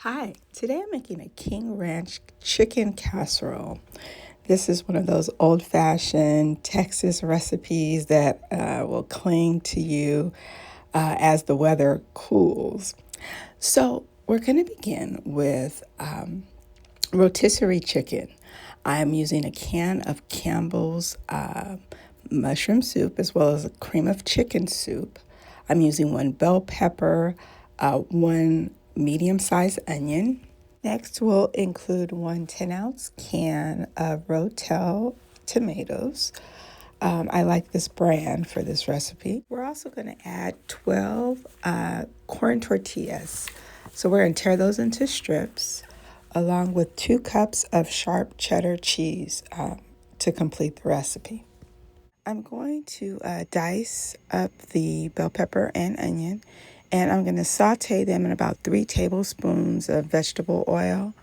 Hi, today I'm making a King Ranch Chicken Casserole. This is one of those old-fashioned Texas recipes that will cling to you as the weather cools. So we're going to begin with rotisserie chicken. I'm using a can of Campbell's mushroom soup as well as a cream of chicken soup. I'm using one bell pepper, one medium-sized onion. Next, we'll include one 10-ounce can of Rotel tomatoes. I like this brand for this recipe. We're also going to add 12 corn tortillas. So we're going to tear those into strips, along with 2 cups of sharp cheddar cheese to complete the recipe. I'm going to dice up the bell pepper and onion, and I'm going to saute them in about 3 tablespoons of vegetable oil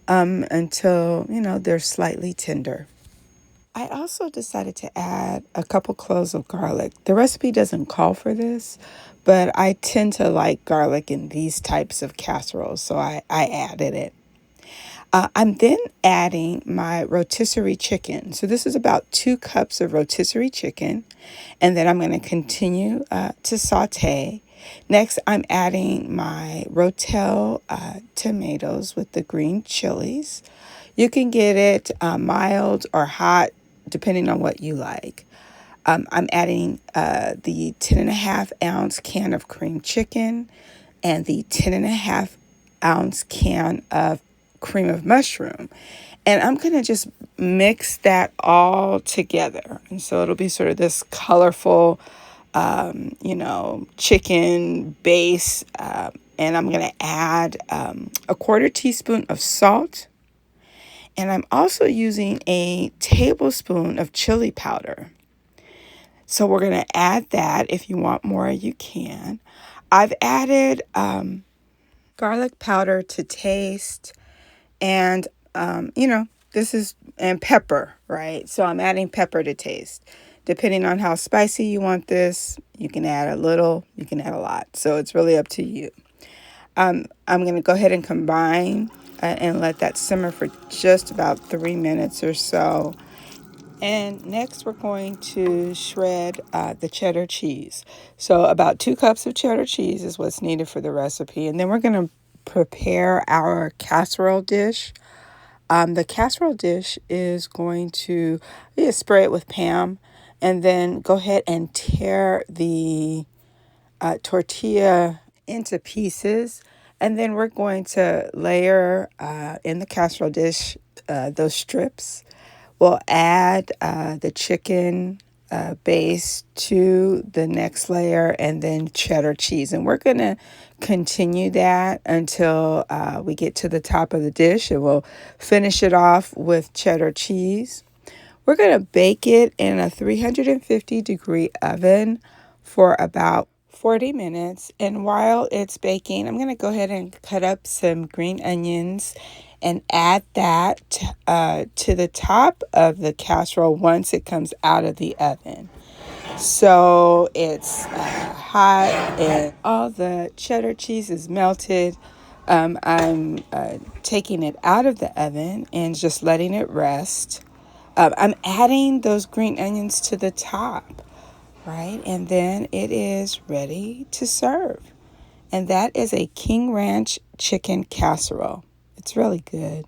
until, they're slightly tender. I also decided to add a couple cloves of garlic. The recipe doesn't call for this, but I tend to like garlic in these types of casseroles, so I added it. I'm then adding my rotisserie chicken. So this is about 2 cups of rotisserie chicken, and then I'm going to continue to saute. Next, I'm adding my Rotel tomatoes with the green chilies. You can get it mild or hot, depending on what you like. I'm adding the 10.5-ounce can of cream chicken and the 10.5-ounce can of cream of mushroom. And I'm going to just mix that all together. And so it'll be sort of this colorful, chicken base. And I'm going to add a quarter teaspoon of salt. And I'm also using a tablespoon of chili powder. So we're going to add that. If you want more, you can. I've added garlic powder to taste. And, and pepper, right? So I'm adding pepper to taste. Depending on how spicy you want this, you can add a little, you can add a lot. So it's really up to you. I'm going to go ahead and combine and let that simmer for just about 3 minutes or so. And next we're going to shred the cheddar cheese. So about 2 cups of cheddar cheese is what's needed for the recipe. And then we're going to prepare our casserole dish. The casserole dish is going to spray it with Pam and then go ahead and tear the tortilla into pieces. And then we're going to layer in the casserole dish those strips. We'll add the chicken base to the next layer and then cheddar cheese. And we're going to continue that until we get to the top of the dish, and we'll finish it off with cheddar cheese. We're going to bake it in a 350-degree oven for about 40 minutes. And while it's baking, I'm going to go ahead and cut up some green onions and add that to the top of the casserole once it comes out of the oven. So it's hot and all the cheddar cheese is melted. I'm taking it out of the oven and just letting it rest. I'm adding those green onions to the top, right? And then it is ready to serve. And that is a King Ranch Chicken Casserole. It's really good.